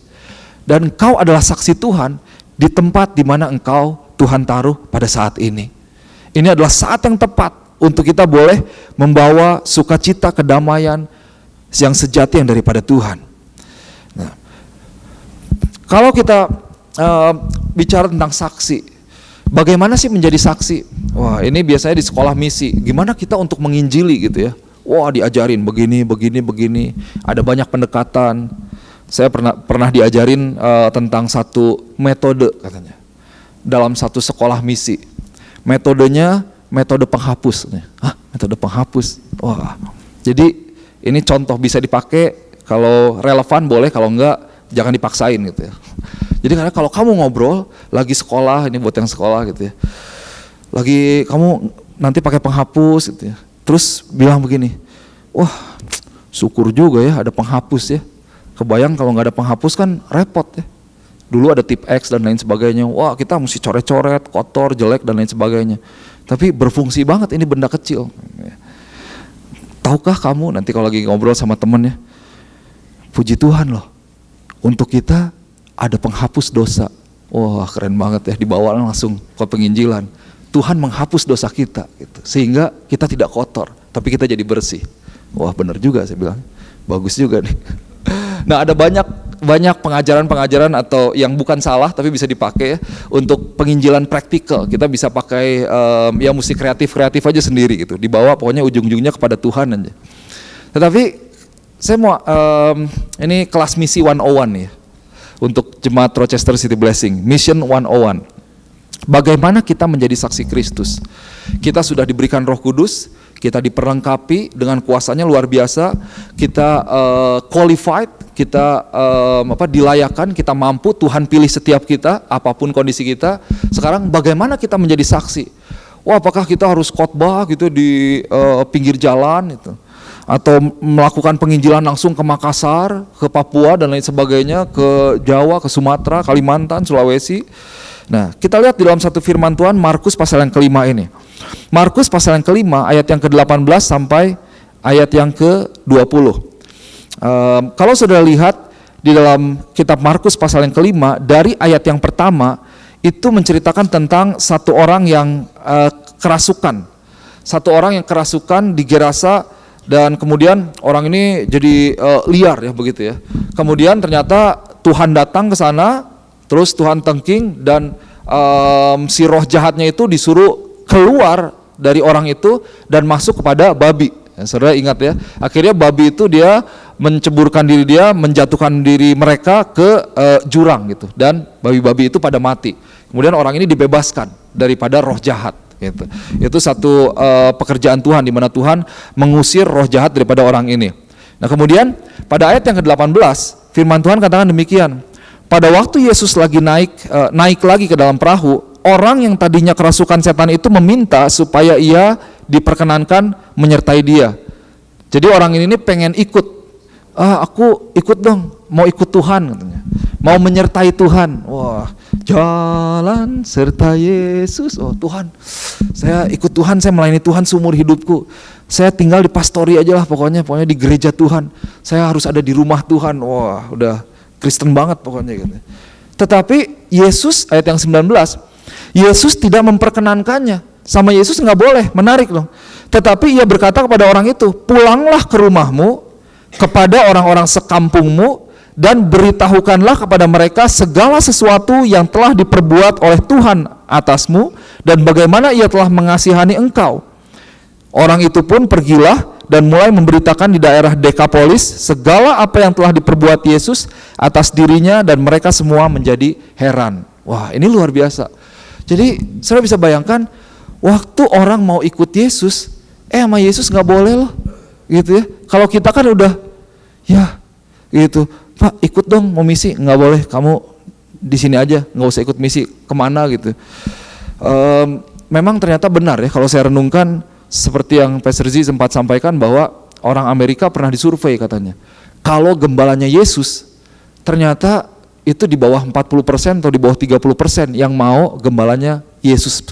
Dan engkau adalah saksi Tuhan di tempat di mana engkau Tuhan taruh pada saat ini. Ini adalah saat yang tepat untuk kita boleh membawa sukacita, kedamaian yang sejati yang daripada Tuhan. Nah, kalau kita bicara tentang saksi, Bagaimana sih menjadi saksi? Wah, ini biasanya di sekolah misi. Gimana kita untuk menginjili gitu ya? Wah, diajarin begini, begini, begini. Ada banyak pendekatan. Saya pernah diajarin tentang satu metode katanya dalam satu sekolah misi. Metodenya metode penghapus. Hah, metode penghapus? Wah, jadi ini contoh bisa dipakai, kalau relevan boleh, kalau enggak jangan dipaksain gitu ya. Jadi karena kalau kamu ngobrol lagi sekolah, ini buat yang sekolah gitu ya, lagi kamu nanti pakai penghapus gitu ya, terus bilang begini, wah syukur juga ya ada penghapus ya. Kebayang kalau nggak ada penghapus kan repot ya. Dulu ada tip X dan lain sebagainya, wah kita mesti coret-coret, kotor, jelek dan lain sebagainya. Tapi berfungsi banget, ini benda kecil. Tahukah kamu nanti kalau lagi ngobrol sama temennya, puji Tuhan loh, untuk kita ada penghapus dosa. Wah keren banget ya, dibawa langsung ke penginjilan. Tuhan menghapus dosa kita gitu, sehingga kita tidak kotor, tapi kita jadi bersih. Wah benar juga saya bilang, bagus juga nih. Nah ada banyak pengajaran atau yang bukan salah tapi bisa dipakai ya, untuk penginjilan praktikal. Kita bisa pakai ya mesti kreatif aja sendiri gitu, dibawa pokoknya ujung-ujungnya kepada Tuhan aja. Tetapi saya mau ini kelas misi 101 ya, untuk jemaat Rochester City Blessing, Mission 101. Bagaimana kita menjadi saksi Kristus? Kita sudah diberikan Roh Kudus, kita diperlengkapi dengan kuasanya luar biasa, kita qualified, kita dilayakan, kita mampu, Tuhan pilih setiap kita, apapun kondisi kita. Sekarang bagaimana kita menjadi saksi? Wah, apakah kita harus khotbah gitu di pinggir jalan itu? Atau melakukan penginjilan langsung ke Makassar, ke Papua dan lain sebagainya, ke Jawa, ke Sumatera, Kalimantan, Sulawesi. Nah, kita lihat di dalam satu firman Tuhan, Markus pasal yang kelima ini. Markus pasal yang kelima, ayat yang ke-18 sampai ayat yang ke-20. Kalau saudara lihat di dalam kitab Markus pasal yang kelima, dari ayat yang pertama, itu menceritakan tentang satu orang yang kerasukan. Satu orang yang kerasukan di Gerasa, dan kemudian orang ini jadi liar ya begitu ya. Kemudian ternyata Tuhan datang ke sana, terus Tuhan tengking dan si roh jahatnya itu disuruh keluar dari orang itu dan masuk kepada babi. Ya, saudara ingat ya, akhirnya babi itu dia menceburkan diri dia, menjatuhkan diri mereka ke jurang gitu, dan babi-babi itu pada mati. Kemudian orang ini dibebaskan daripada roh jahat. Gitu. Itu satu pekerjaan Tuhan, di mana Tuhan mengusir roh jahat daripada orang ini. Nah kemudian pada ayat yang ke-18 firman Tuhan katakan demikian. Pada waktu Yesus lagi naik lagi ke dalam perahu, orang yang tadinya kerasukan setan itu meminta supaya ia diperkenankan menyertai dia. Jadi orang ini pengen ikut. Aku ikut dong, mau ikut Tuhan katanya. Mau menyertai Tuhan. Wah, jalan serta Yesus. Oh Tuhan, saya ikut Tuhan, saya melayani Tuhan seumur hidupku. Saya tinggal di pastori aja lah pokoknya di gereja Tuhan. Saya harus ada di rumah Tuhan. Wah, udah Kristen banget pokoknya gitu. Tetapi Yesus, ayat yang 19, Yesus tidak memperkenankannya. Sama Yesus nggak boleh, menarik loh. Tetapi ia berkata kepada orang itu, pulanglah ke rumahmu, kepada orang-orang sekampungmu, dan beritahukanlah kepada mereka segala sesuatu yang telah diperbuat oleh Tuhan atasmu dan bagaimana ia telah mengasihani engkau. Orang itu pun pergilah dan mulai memberitakan di daerah Dekapolis segala apa yang telah diperbuat Yesus atas dirinya, dan mereka semua menjadi heran. Wah, ini luar biasa. Jadi saudara bisa bayangkan, waktu orang mau ikut Yesus, sama Yesus nggak boleh loh, gitu ya. Kalau kita kan udah, ya gitu. Pak ikut dong mau misi, nggak boleh, kamu di sini aja, nggak usah ikut misi kemana gitu. Memang ternyata benar ya, kalau saya renungkan seperti yang Pastor Z sempat sampaikan bahwa orang Amerika pernah disurvei katanya, kalau gembalanya Yesus ternyata itu di bawah 40% atau di bawah 30% yang mau gembalanya Yesus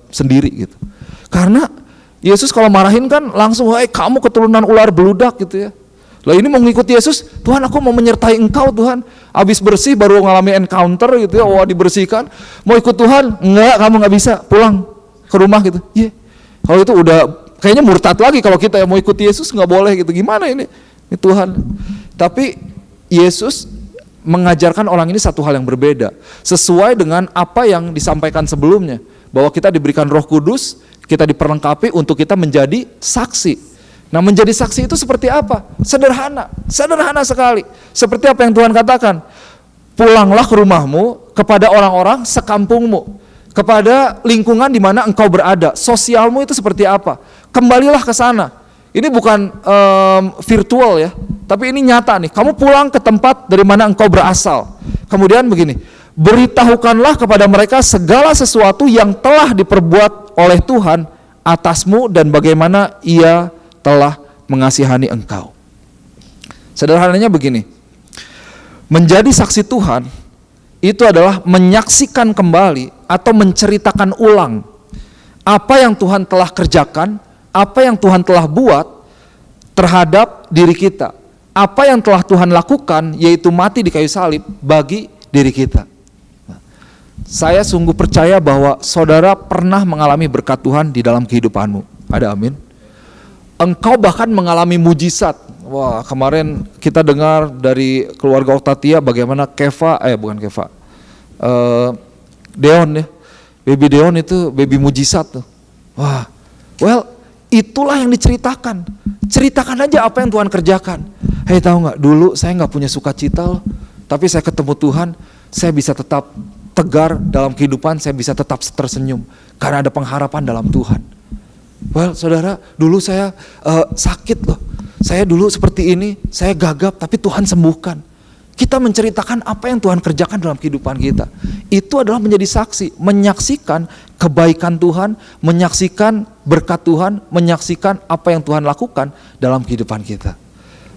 sendiri gitu. Karena Yesus kalau marahin kan langsung, kamu keturunan ular beludak gitu ya. Lah ini mau ngikut Yesus, Tuhan aku mau menyertai engkau Tuhan. Habis bersih baru ngalami encounter gitu ya, wah dibersihkan. Mau ikut Tuhan? Enggak, kamu nggak bisa, pulang ke rumah gitu. Iya. Kalau itu udah kayaknya murtad lagi kalau kita yang mau ikut Yesus nggak boleh gitu. Gimana ini? Ini Tuhan. Tapi Yesus mengajarkan orang ini satu hal yang berbeda, sesuai dengan apa yang disampaikan sebelumnya, bahwa kita diberikan Roh Kudus, kita diperlengkapi untuk kita menjadi saksi. Nah, menjadi saksi itu seperti apa? Sederhana sekali. Seperti apa yang Tuhan katakan, pulanglah ke rumahmu, kepada orang-orang sekampungmu, kepada lingkungan di mana engkau berada, sosialmu itu seperti apa? Kembalilah ke sana. Ini bukan virtual ya, tapi ini nyata nih. Kamu pulang ke tempat dari mana engkau berasal. Kemudian begini, beritahukanlah kepada mereka segala sesuatu yang telah diperbuat oleh Tuhan atasmu dan bagaimana Ia telah mengasihani engkau. Sederhananya begini, menjadi saksi Tuhan itu adalah menyaksikan kembali atau menceritakan ulang apa yang Tuhan telah kerjakan, apa yang Tuhan telah buat terhadap diri kita, apa yang telah Tuhan lakukan, yaitu mati di kayu salib bagi diri kita. Saya sungguh percaya bahwa saudara pernah mengalami berkat Tuhan di dalam kehidupanmu. Ada amin? Engkau bahkan mengalami mujizat. Wah, kemarin kita dengar dari keluarga Oktatia bagaimana Deon ya, baby Deon itu baby mujizat tuh. Wah, itulah yang diceritakan. Ceritakan aja apa yang Tuhan kerjakan. Hei, tahu nggak? Dulu saya nggak punya sukacita loh, tapi saya ketemu Tuhan, saya bisa tetap tegar dalam kehidupan, saya bisa tetap tersenyum karena ada pengharapan dalam Tuhan. Saudara, dulu saya sakit loh. Saya dulu seperti ini, saya gagap, tapi Tuhan sembuhkan. Kita menceritakan apa yang Tuhan kerjakan dalam kehidupan kita. Itu adalah menjadi saksi, menyaksikan kebaikan Tuhan, menyaksikan berkat Tuhan, menyaksikan apa yang Tuhan lakukan dalam kehidupan kita.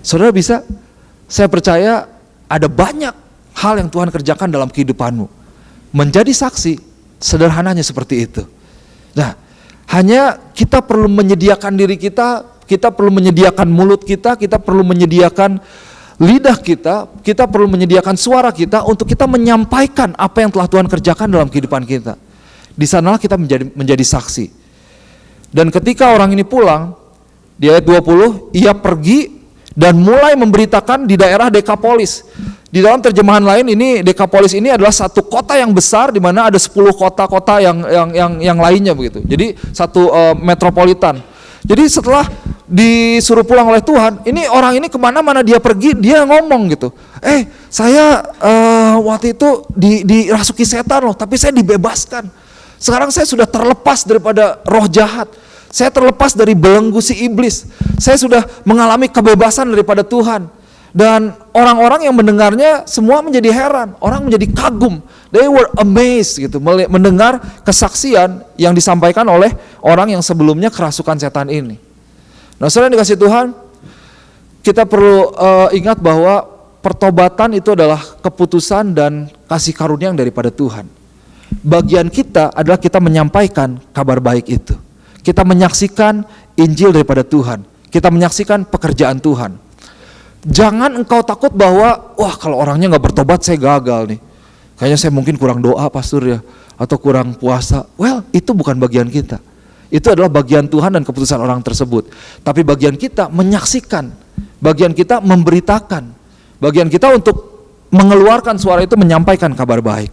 Saudara bisa, saya percaya ada banyak hal yang Tuhan kerjakan dalam kehidupanmu. Menjadi saksi, sederhananya seperti itu. Nah, hanya kita perlu menyediakan diri kita perlu menyediakan mulut kita perlu menyediakan lidah kita perlu menyediakan suara kita untuk kita menyampaikan apa yang telah Tuhan kerjakan dalam kehidupan kita. Di sanalah kita menjadi saksi. Dan ketika orang ini pulang, di ayat 20, ia pergi dan mulai memberitakan di daerah Dekapolis. Di dalam terjemahan lain ini Dekapolis ini adalah satu kota yang besar di mana ada 10 kota-kota yang lainnya begitu. Jadi satu metropolitan. Jadi setelah disuruh pulang oleh Tuhan, ini orang ini kemana-mana dia pergi, dia ngomong gitu. Saya waktu itu dirasuki setan loh, tapi saya dibebaskan. Sekarang saya sudah terlepas daripada roh jahat. Saya terlepas dari belenggu si iblis. Saya sudah mengalami kebebasan daripada Tuhan. Dan orang-orang yang mendengarnya semua menjadi heran, orang menjadi kagum. They were amazed gitu, mendengar kesaksian yang disampaikan oleh orang yang sebelumnya kerasukan setan ini. Nah, saudara dikasih Tuhan, kita perlu ingat bahwa pertobatan itu adalah keputusan dan kasih karunia yang daripada Tuhan. Bagian kita adalah kita menyampaikan kabar baik itu. Kita menyaksikan Injil daripada Tuhan. Kita menyaksikan pekerjaan Tuhan. Jangan engkau takut bahwa, kalau orangnya gak bertobat saya gagal nih. Kayaknya saya mungkin kurang doa pastor ya, atau kurang puasa. Itu bukan bagian kita. Itu adalah bagian Tuhan dan keputusan orang tersebut. Tapi bagian kita menyaksikan, bagian kita memberitakan, bagian kita untuk mengeluarkan suara itu, menyampaikan kabar baik.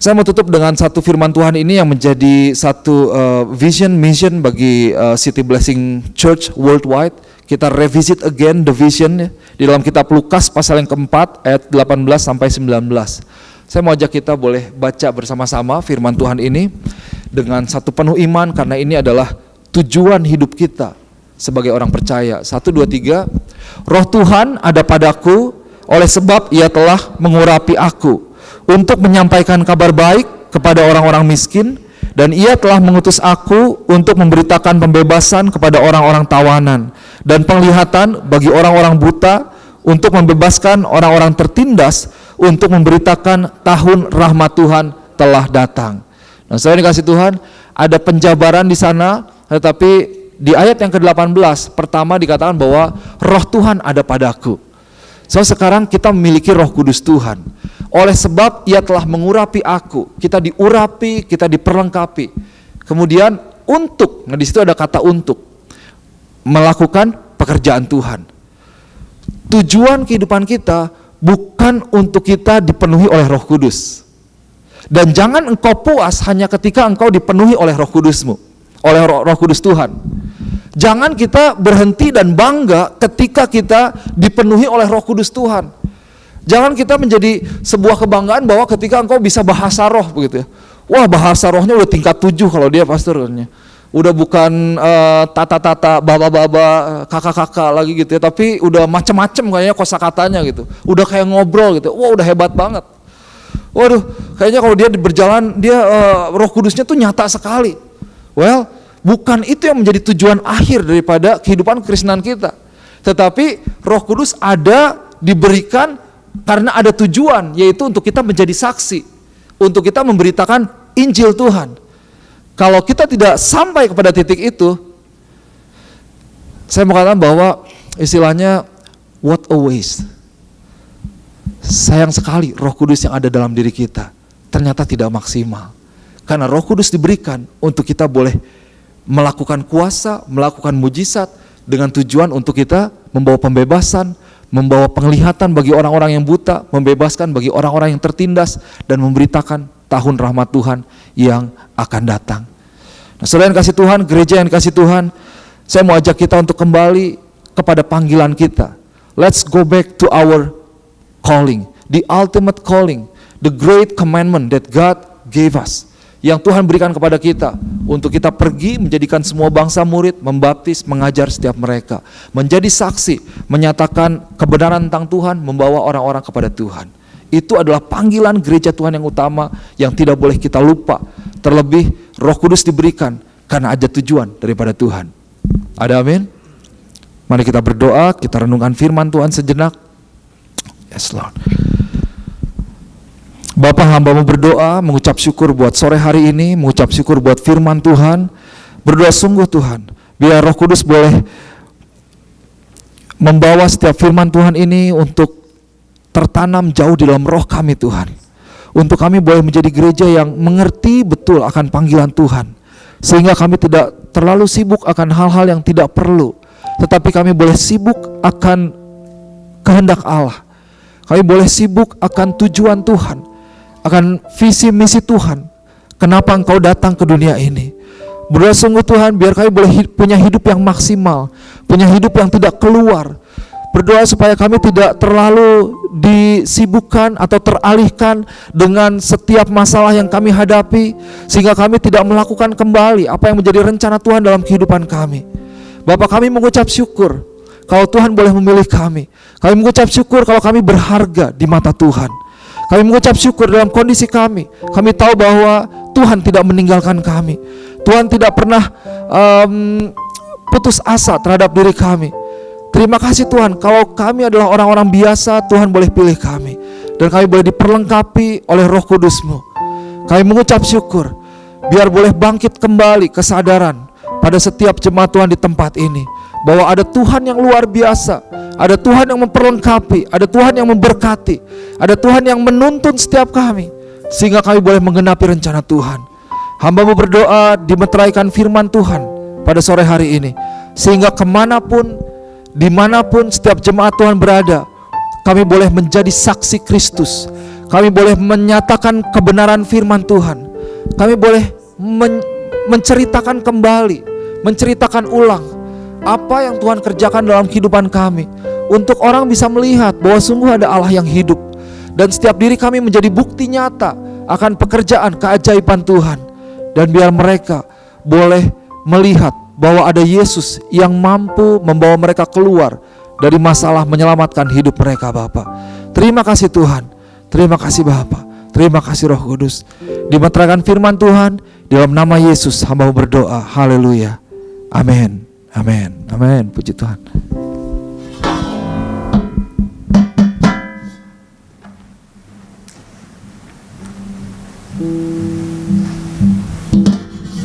Saya mau tutup dengan satu firman Tuhan ini yang menjadi satu mission bagi City Blessing Church worldwide. Kita revisit again the vision ya, di dalam kitab Lukas pasal yang keempat ayat 18 sampai 19. Saya mau ajak kita boleh baca bersama-sama firman Tuhan ini dengan satu penuh iman, karena ini adalah tujuan hidup kita sebagai orang percaya. 1, 2, 3. Roh Tuhan ada padaku, oleh sebab Ia telah mengurapi aku untuk menyampaikan kabar baik kepada orang-orang miskin, dan Ia telah mengutus aku untuk memberitakan pembebasan kepada orang-orang tawanan dan penglihatan bagi orang-orang buta, untuk membebaskan orang-orang tertindas, untuk memberitakan tahun rahmat Tuhan telah datang. Nah, saya dikasih Tuhan, ada penjabaran di sana, tetapi di ayat yang ke-18 pertama dikatakan bahwa Roh Tuhan ada padaku. So sekarang kita memiliki Roh Kudus Tuhan. Oleh sebab Ia telah mengurapi aku, kita diurapi, kita diperlengkapi. Kemudian untuk, nah di situ ada kata untuk, melakukan pekerjaan Tuhan. Tujuan kehidupan kita bukan untuk kita dipenuhi oleh Roh Kudus. Dan jangan engkau puas hanya ketika engkau dipenuhi oleh Roh Kudusmu, oleh Roh Kudus Tuhan. Jangan kita berhenti dan bangga ketika kita dipenuhi oleh Roh Kudus Tuhan. Jangan kita menjadi sebuah kebanggaan bahwa ketika engkau bisa bahasa roh begitu ya. Wah, bahasa rohnya udah tingkat 7 kalau dia pastornya. Udah bukan tata-tata, baba-baba, kakak-kakak lagi gitu ya, tapi udah macem-macem kayaknya kosakatanya gitu. Udah kayak ngobrol gitu. Wah, udah hebat banget. Waduh, kayaknya kalau dia berjalan, dia Roh Kudusnya tuh nyata sekali. Well, bukan itu yang menjadi tujuan akhir daripada kehidupan kekristenan kita. Tetapi Roh Kudus ada, diberikan karena ada tujuan, yaitu untuk kita menjadi saksi, untuk kita memberitakan Injil Tuhan. Kalau kita tidak sampai kepada titik itu, saya mau katakan bahwa istilahnya what a waste. Sayang sekali Roh Kudus yang ada dalam diri kita ternyata tidak maksimal. Karena Roh Kudus diberikan untuk kita boleh melakukan kuasa, melakukan mujizat dengan tujuan untuk kita membawa pembebasan, membawa penglihatan bagi orang-orang yang buta, membebaskan bagi orang-orang yang tertindas, dan memberitakan tahun rahmat Tuhan yang akan datang. Nah, saudara yang kasih Tuhan, gereja yang kasih Tuhan, saya mau ajak kita untuk kembali kepada panggilan kita. Let's go back to our calling, the ultimate calling, the great commandment that God gave us, yang Tuhan berikan kepada kita untuk kita pergi menjadikan semua bangsa murid, membaptis, mengajar setiap mereka, menjadi saksi, menyatakan kebenaran tentang Tuhan, membawa orang-orang kepada Tuhan. Itu adalah panggilan gereja Tuhan yang utama yang tidak boleh kita lupa. Terlebih Roh Kudus diberikan karena ada tujuan daripada Tuhan. Ada amin? Mari kita berdoa, kita renungkan firman Tuhan sejenak. Yes Lord. Bapa, hamba-Mu berdoa, mengucap syukur buat sore hari ini, mengucap syukur buat firman Tuhan. Berdoa sungguh Tuhan, biar Roh Kudus boleh membawa setiap firman Tuhan ini untuk tertanam jauh di dalam roh kami Tuhan. Untuk kami boleh menjadi gereja yang mengerti betul akan panggilan Tuhan, sehingga kami tidak terlalu sibuk akan hal-hal yang tidak perlu, tetapi kami boleh sibuk akan kehendak Allah. Kami boleh sibuk akan tujuan Tuhan, akan visi misi Tuhan. Kenapa Engkau datang ke dunia ini? Berdoa sungguh Tuhan, biar kami boleh punya hidup yang maksimal, punya hidup yang tidak keluar. Berdoa supaya kami tidak terlalu disibukkan atau teralihkan dengan setiap masalah yang kami hadapi, sehingga kami tidak melakukan kembali apa yang menjadi rencana Tuhan dalam kehidupan kami. Bapa, kami mengucap syukur kalau Tuhan boleh memilih kami. Kami mengucap syukur kalau kami berharga di mata Tuhan. Kami mengucap syukur dalam kondisi kami. Kami tahu bahwa Tuhan tidak meninggalkan kami. Tuhan tidak pernah putus asa terhadap diri kami. Terima kasih Tuhan, kalau kami adalah orang-orang biasa, Tuhan boleh pilih kami, dan kami boleh diperlengkapi oleh Roh Kudus-Mu. Kami mengucap syukur, biar boleh bangkit kembali kesadaran pada setiap jemaat Tuhan di tempat ini, bahwa ada Tuhan yang luar biasa, ada Tuhan yang memperlengkapi, ada Tuhan yang memberkati, ada Tuhan yang menuntun setiap kami, sehingga kami boleh menggenapi rencana Tuhan. Hamba-Mu berdoa, dimeteraikan firman Tuhan pada sore hari ini, sehingga kemanapun, dimanapun setiap jemaat Tuhan berada, kami boleh menjadi saksi Kristus. Kami boleh menyatakan kebenaran firman Tuhan. Kami boleh menceritakan kembali, menceritakan ulang apa yang Tuhan kerjakan dalam kehidupan kami, untuk orang bisa melihat bahwa sungguh ada Allah yang hidup, dan setiap diri kami menjadi bukti nyata akan pekerjaan keajaiban Tuhan. Dan biar mereka boleh melihat bahwa ada Yesus yang mampu membawa mereka keluar dari masalah, menyelamatkan hidup mereka. Bapa, terima kasih Tuhan, terima kasih Bapa, terima kasih Roh Kudus. Dimeteraikan firman Tuhan, di dalam nama Yesus hamba berdoa, haleluya, amin, amin, amin, puji Tuhan.